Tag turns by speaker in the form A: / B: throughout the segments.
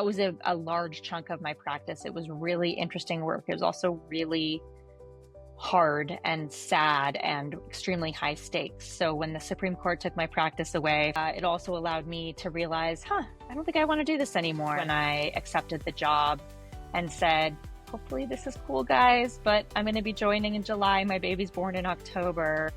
A: That was a large chunk of my practice. It was really interesting work. It was also really hard and sad and extremely high stakes. So when the Supreme Court took my practice away, it also allowed me to realize, I don't think I want to do this anymore. When I accepted the job and said, hopefully this is cool, guys, but I'm going to be joining in July. My baby's born in October.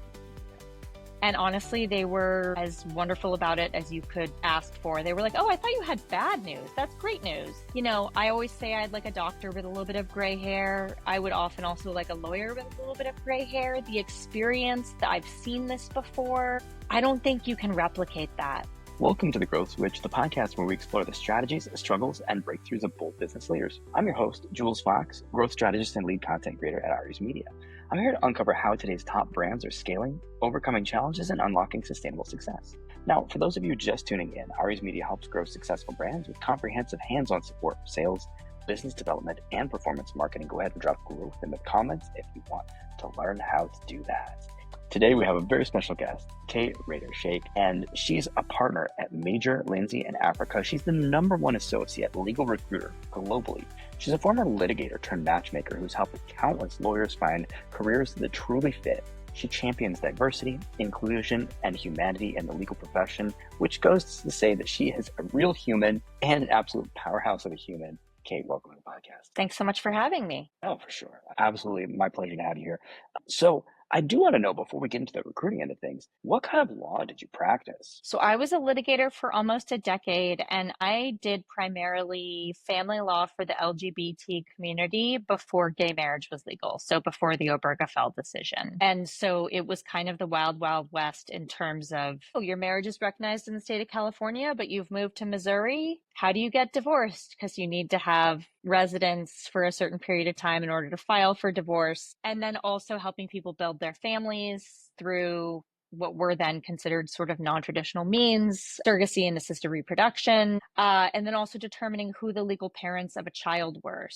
A: And honestly, they were as wonderful about it as you could ask for. They were like, oh, I thought you had bad news. That's great news. You know, I always say I'd like a doctor with a little bit of gray hair. I would often also like a lawyer with a little bit of gray hair. The experience that I've seen this before, I don't think you can replicate that.
B: Welcome to The Growth Switch, the podcast where we explore the strategies, struggles, and breakthroughs of bold business leaders. I'm your host, Jules Fox, growth strategist and lead content creator at Aries Media. I'm here to uncover how today's top brands are scaling, overcoming challenges, and unlocking sustainable success. Now, for those of you just tuning in, Aries Media helps grow successful brands with comprehensive hands-on support for sales, business development, and performance marketing. Go ahead and drop growth in the comments if you want to learn how to do that. Today, we have a very special guest, Kate Reder Sheikh, and she's a partner at major Lindsey Africa. She's the #1 associate legal recruiter globally. She's a former litigator turned matchmaker who's helped countless lawyers find careers that truly fit. She champions diversity, inclusion, and humanity in the legal profession, which goes to say that she is a real human and an absolute powerhouse of a human. Kate, welcome to the podcast.
A: Thanks so much for having me.
B: Oh, for sure. Absolutely. My pleasure to have you here. So I do want to know, before we get into the recruiting end of things, what kind of law did you practice?
A: So I was a litigator for almost a decade, and I did primarily family law for the LGBT community before gay marriage was legal. So before the Obergefell decision. And so it was kind of the wild, wild west in terms of, oh, your marriage is recognized in the state of California, but you've moved to Missouri. How do you get divorced? Because you need to have residence for a certain period of time in order to file for divorce. And then also helping people build their families through what were then considered sort of non-traditional means, surrogacy and assisted reproduction, and then also determining who the legal parents of a child were.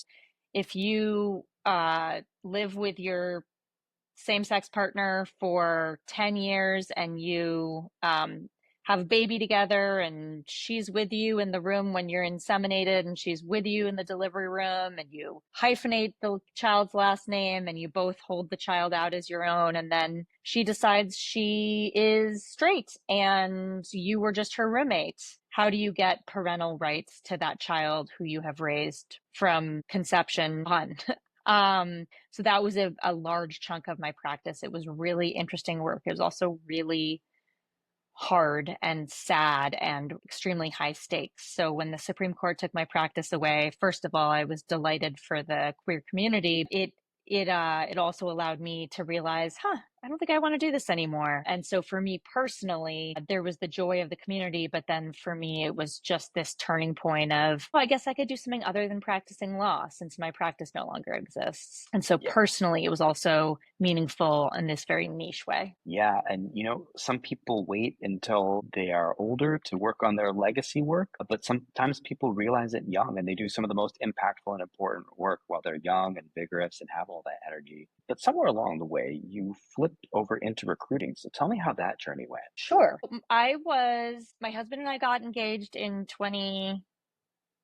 A: If you live with your same-sex partner for 10 years and you have a baby together and she's with you in the room when you're inseminated and she's with you in the delivery room, and you hyphenate the child's last name and you both hold the child out as your own, and then she decides she is straight and you were just her roommate. How do you get parental rights to that child who you have raised from conception on? So that was a large chunk of my practice. It was really interesting work. It was also really hard and sad and extremely high stakes. So when the Supreme Court took my practice away, first of all, I was delighted for the queer community. It also allowed me to realize, I don't think I want to do this anymore. And so for me personally, there was the joy of the community, but then for me, it was just this turning point of, I guess I could do something other than practicing law since my practice no longer exists. And so personally, it was also meaningful in this very niche way.
B: Yeah. And, some people wait until they are older to work on their legacy work, but sometimes people realize it young and they do some of the most impactful and important work while they're young and vigorous and have all that energy. But somewhere along the way, you flipped over into recruiting. So tell me how that journey went.
A: Sure. My husband and I got engaged in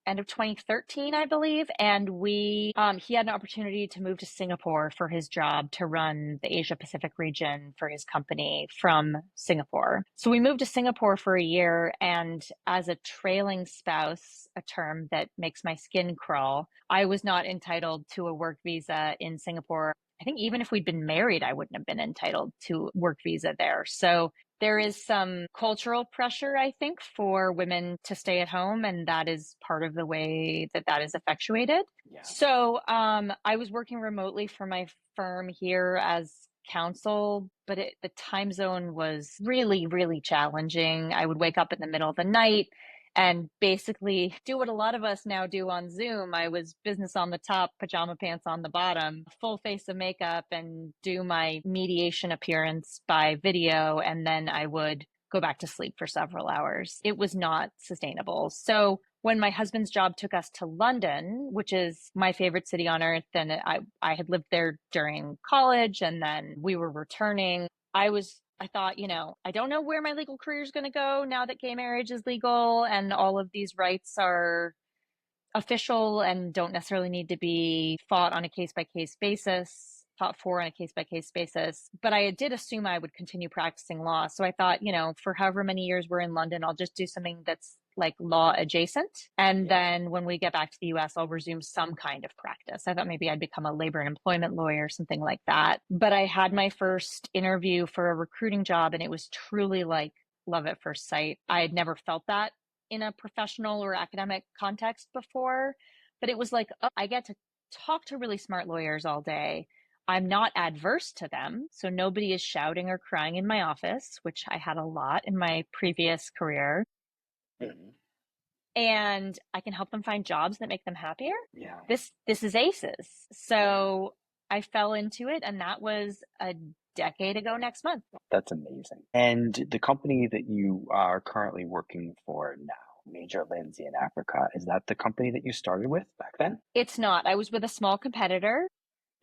A: end of 2013, I believe. And he had an opportunity to move to Singapore for his job to run the Asia Pacific region for his company from Singapore. So we moved to Singapore for a year, and as a trailing spouse, a term that makes my skin crawl, I was not entitled to a work visa in Singapore. I think even if we'd been married, I wouldn't have been entitled to work visa there. So there is some cultural pressure, I think, for women to stay at home, and that is part of the way that is effectuated. Yeah. So I was working remotely for my firm here as counsel, but the time zone was really, really challenging. I would wake up in the middle of the night and basically do what a lot of us now do on Zoom. I was business on the top, pajama pants on the bottom, full face of makeup, and do my mediation appearance by video. And then I would go back to sleep for several hours. It was not sustainable. So when my husband's job took us to London, which is my favorite city on earth, and I had lived there during college, and then we were returning, I thought, I don't know where my legal career is going to go now that gay marriage is legal and all of these rights are official and don't necessarily need to be fought on a case-by-case basis, fought for on a case-by-case basis. But I did assume I would continue practicing law. So I thought, for however many years we're in London, I'll just do something that's like law adjacent. And then when we get back to the US, I'll resume some kind of practice. I thought maybe I'd become a labor and employment lawyer, something like that. But I had my first interview for a recruiting job, and it was truly like love at first sight. I had never felt that in a professional or academic context before, but it was like, oh, I get to talk to really smart lawyers all day. I'm not adverse to them. So nobody is shouting or crying in my office, which I had a lot in my previous career.
B: Mhm.
A: And I can help them find jobs that make them happier.
B: Yeah.
A: This is ACEs. So I fell into it, and that was a decade ago next month.
B: That's amazing. And the company that you are currently working for now, Major Lindsey in Africa, is that the company that you started with back then?
A: It's not. I was with a small competitor.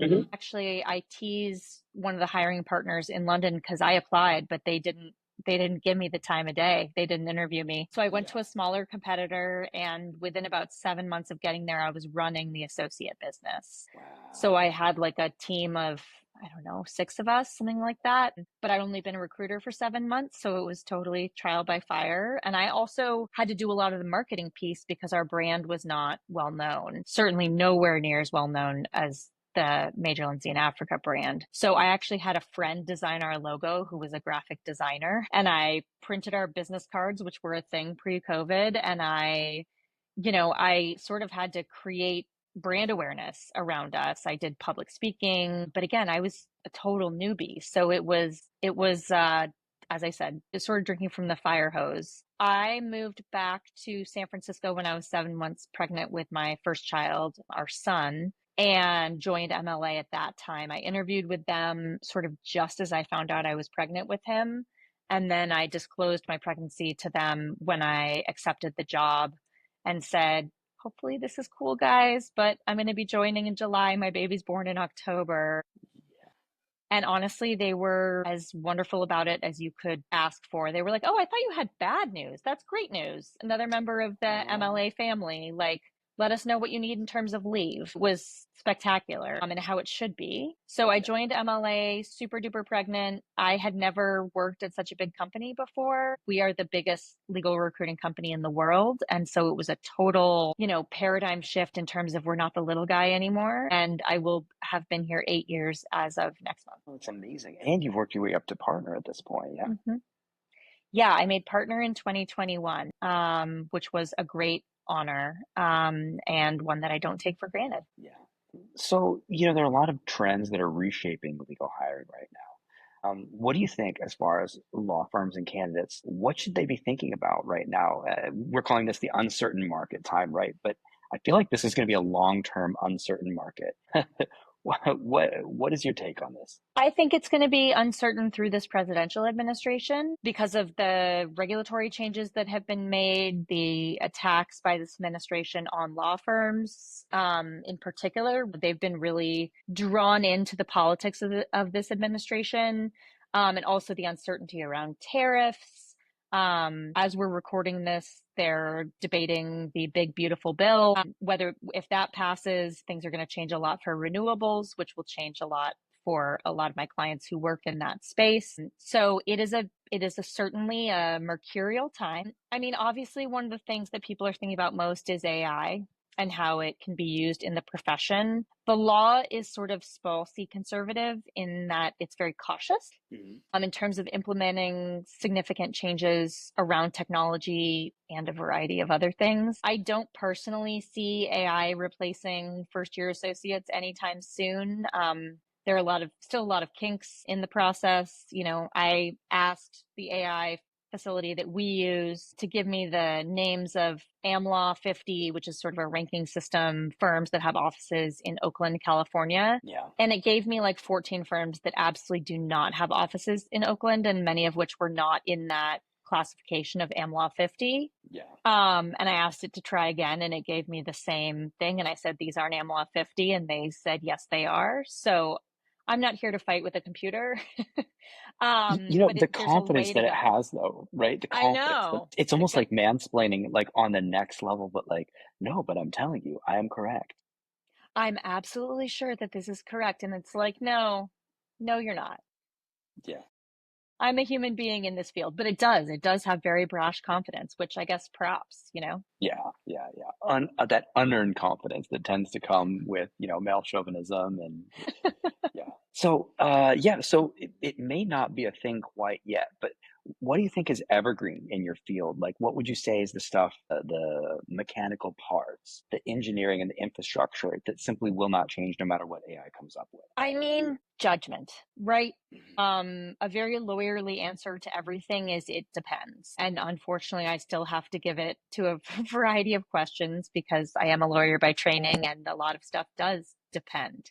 B: Mhm.
A: Actually, I teased one of the hiring partners in London because I applied, but they didn't give me the time of day. They didn't interview me. So I went to a smaller competitor, and within about 7 months of getting there, I was running the associate business.
B: Wow.
A: So I had like a team of, I don't know, 6 of us, something like that. But I'd only been a recruiter for 7 months. So it was totally trial by fire. And I also had to do a lot of the marketing piece because our brand was not well known, certainly nowhere near as well known as the Major Lindsey in Africa brand. So I actually had a friend design our logo who was a graphic designer, and I printed our business cards, which were a thing pre-COVID. And I sort of had to create brand awareness around us. I did public speaking, but again, I was a total newbie. So it was, as I said, just sort of drinking from the fire hose. I moved back to San Francisco when I was 7 months pregnant with my first child, our son, and joined MLA at that time. I interviewed with them sort of just as I found out I was pregnant with him. And then I disclosed my pregnancy to them when I accepted the job and said, hopefully this is cool, guys, but I'm going to be joining in July. My baby's born in October. And honestly, they were as wonderful about it as you could ask for. They were like, oh, I thought you had bad news. That's great news. Another member of the MLA family, like, let us know what you need in terms of leave. It was spectacular and how it should be. So I joined MLA super duper pregnant. I had never worked at such a big company before. We are the biggest legal recruiting company in the world. And so it was a total, paradigm shift in terms of we're not the little guy anymore. And I will have been here 8 years as of next month.
B: Oh, it's amazing. And you've worked your way up to partner at this point, yeah?
A: Mm-hmm. Yeah, I made partner in 2021, which was a great honor, and one that I don't take for granted.
B: Yeah. So, there are a lot of trends that are reshaping legal hiring right now. What do you think as far as law firms and candidates? What should they be thinking about right now? We're calling this the uncertain market time, right? But I feel like this is going to be a long-term uncertain market. What is your take on this?
A: I think it's going to be uncertain through this presidential administration because of the regulatory changes that have been made, the attacks by this administration on law firms in particular. They've been really drawn into the politics of this administration, and also the uncertainty around tariffs. As we're recording this, they're debating the big, beautiful bill. If that passes, things are going to change a lot for renewables, which will change a lot for a lot of my clients who work in that space. So it is certainly a mercurial time. I mean, obviously, one of the things that people are thinking about most is AI and how it can be used in the profession. The law is sort of falsely conservative in that it's very cautious in terms of implementing significant changes around technology and a variety of other things. I don't personally see AI replacing first-year associates anytime soon. There are still a lot of kinks in the process. I asked the AI facility that we use to give me the names of AmLaw 50, which is sort of a ranking system, firms that have offices in Oakland, California.
B: Yeah.
A: And it gave me like 14 firms that absolutely do not have offices in Oakland, and many of which were not in that classification of AmLaw 50.
B: Yeah.
A: And I asked it to try again, and it gave me the same thing. And I said, these aren't AmLaw 50. And they said, yes, they are. So I'm not here to fight with a computer. But
B: The
A: there's a
B: confidence
A: way to
B: that it
A: go.
B: has though, right? The
A: I
B: confidence, but
A: know.
B: it's
A: It's
B: almost
A: like,
B: like mansplaining, like on the next level, but like, no, but I'm telling you, I am correct.
A: I'm absolutely sure that this is correct. And it's like, no, no, you're not.
B: Yeah.
A: I'm a human being in this field, but it does have very brash confidence, which I guess props.
B: That unearned confidence that tends to come with, male chauvinism and yeah. So it may not be a thing quite yet, but what do you think is evergreen in your field? Like, what would you say is the stuff, the mechanical parts, the engineering and the infrastructure that simply will not change no matter what AI comes up with?
A: I mean, judgment, right?
B: Mhm.
A: A very lawyerly answer to everything is it depends. And unfortunately, I still have to give it to a variety of questions because I am a lawyer by training and a lot of stuff does depend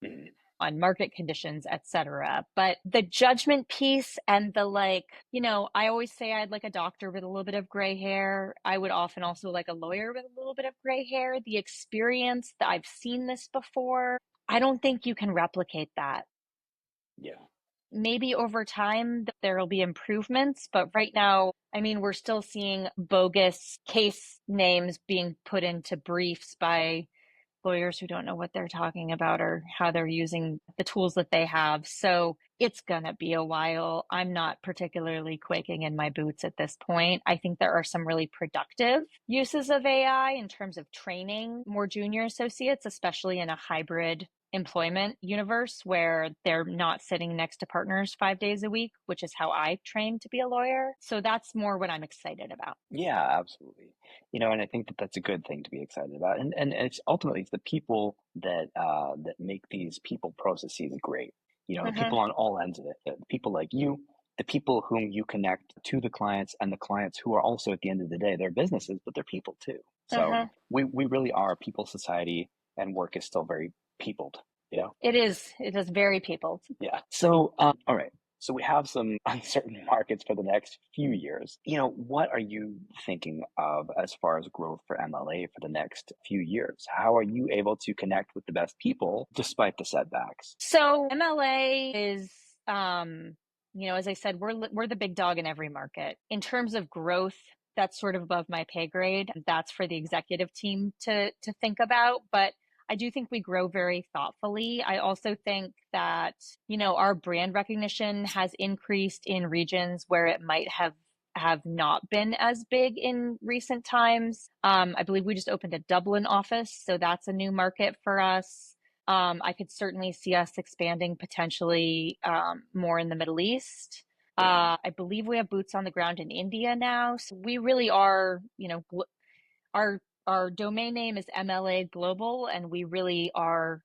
B: Mhm.
A: on market conditions, etc. But the judgment piece and the I always say I'd like a doctor with a little bit of gray hair. I would often also like a lawyer with a little bit of gray hair. The experience that I've seen this before, I don't think you can replicate that.
B: Yeah.
A: Maybe over time there'll be improvements, but right now, I mean, we're still seeing bogus case names being put into briefs by lawyers who don't know what they're talking about or how they're using the tools that they have. So it's going to be a while. I'm not particularly quaking in my boots at this point. I think there are some really productive uses of AI in terms of training more junior associates, especially in a hybrid employment universe where they're not sitting next to partners 5 days a week, which is how I trained to be a lawyer. So that's more what I'm excited about.
B: Yeah, absolutely. And I think that that's a good thing to be excited about. And it's the people that make these people processes great. The
A: Mm-hmm,
B: people on all ends of it, the people like you, the people whom you connect to the clients, and the clients who are also at the end of the day, they're businesses, but they're people too. So
A: mm-hmm.
B: we really are a people society, and work is still very peopled, you know?
A: It is very people.
B: Yeah. So, all right. So we have some uncertain markets for the next few years. What are you thinking of as far as growth for MLA for the next few years? How are you able to connect with the best people despite the setbacks?
A: So MLA is, as I said, we're the big dog in every market. In terms of growth, that's sort of above my pay grade. That's for the executive team to think about. But I do think we grow very thoughtfully. I also think that, our brand recognition has increased in regions where it might have not been as big in recent times. I believe we just opened a Dublin office, so that's a new market for us. I could certainly see us expanding potentially more in the Middle East.
B: Mhm.
A: I believe we have boots on the ground in India now. So we really are, our domain name is MLA Global, and we really are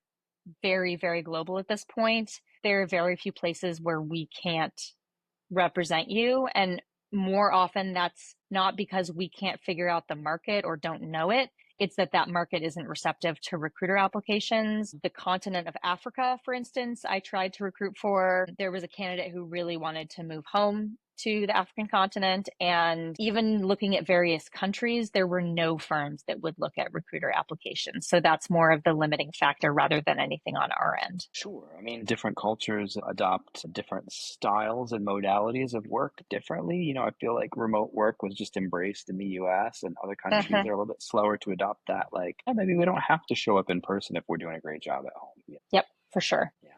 A: very, very global at this point. There are very few places where we can't represent you. And more often, that's not because we can't figure out the market or don't know it. It's that market isn't receptive to recruiter applications. The continent of Africa, for instance, I tried to recruit for. There was a candidate who really wanted to move home to the African continent. And even looking at various countries, there were no firms that would look at recruiter applications. So that's more of the limiting factor rather than anything on our end.
B: Sure. I mean, different cultures adopt different styles and modalities of work differently. I feel like remote work was just embraced in the US, and other countries
A: Mm-hmm.
B: are a little bit slower to adopt that. Like, "Oh, maybe we don't have to show up in person if we're doing a great job at home." Yeah.
A: Yep, for sure.
B: Yeah.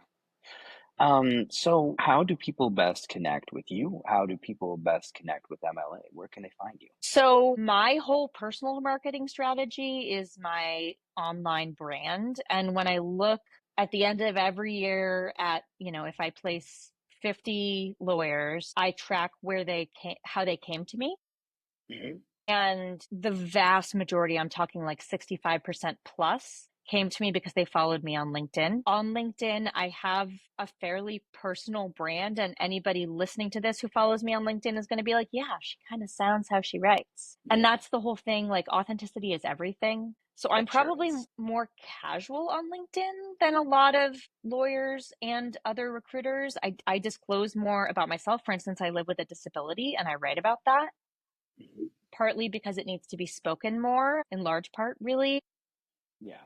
B: So how do people best connect with you? How do people best connect with MLA? Where can they find you?
A: So my whole personal marketing strategy is my online brand. And when I look at the end of every year at, if I place 50 lawyers, I track how they came to me.
B: Hmm.
A: And the vast majority, I'm talking like 65% plus, came to me because they followed me on LinkedIn. On LinkedIn, I have a fairly personal brand, and anybody listening to this who follows me on LinkedIn is going to be like, yeah, she kind of sounds how she writes. And
B: Yeah,
A: that's the whole thing. Like, authenticity is everything. So I'm
B: it sure
A: probably
B: is.
A: more casual on LinkedIn than a lot of lawyers and other recruiters. I disclose more about myself. For instance, I live with a disability and I write about that
B: Mhm.
A: partly because it needs to be spoken more, in large part, really.
B: Yeah.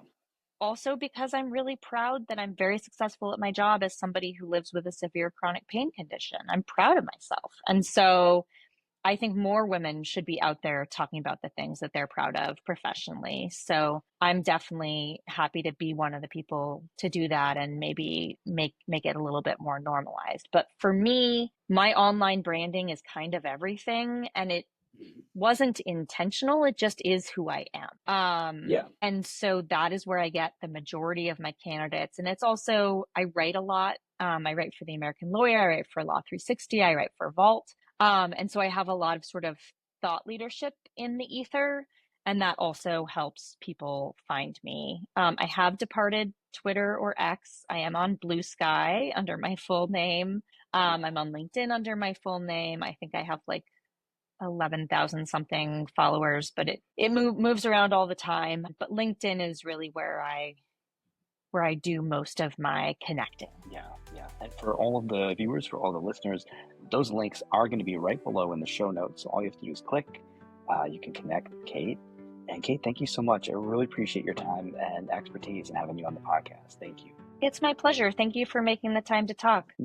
A: also because I'm really proud that I'm very successful at my job as somebody who lives with a severe chronic pain condition. I'm proud of myself. And so I think more women should be out there talking about the things that they're proud of professionally. So I'm definitely happy to be one of the people to do that and maybe make it a little bit more normalized. But for me, my online branding is kind of everything, and it wasn't intentional. It just is who I am. And so that is where I get the majority of my candidates. And it's also, I write a lot. I write for the American Lawyer, I write for Law 360, I write for Vault. And so I have a lot of sort of thought leadership in the ether, and that also helps people find me. I have departed Twitter or X. I am on Blue Sky under my full name. I'm on LinkedIn under my full name. I think I have like 11,000 something followers, but it moves around all the time. But LinkedIn is really where I do most of my connecting.
B: Yeah. And for all of the viewers, for all the listeners, those links are going to be right below in the show notes. So all you have to do is click. You can connect with Kate. And Kate, thank you so much. I really appreciate your time and expertise and having you on the podcast. Thank you.
A: It's my pleasure. Thank you for making the time to talk.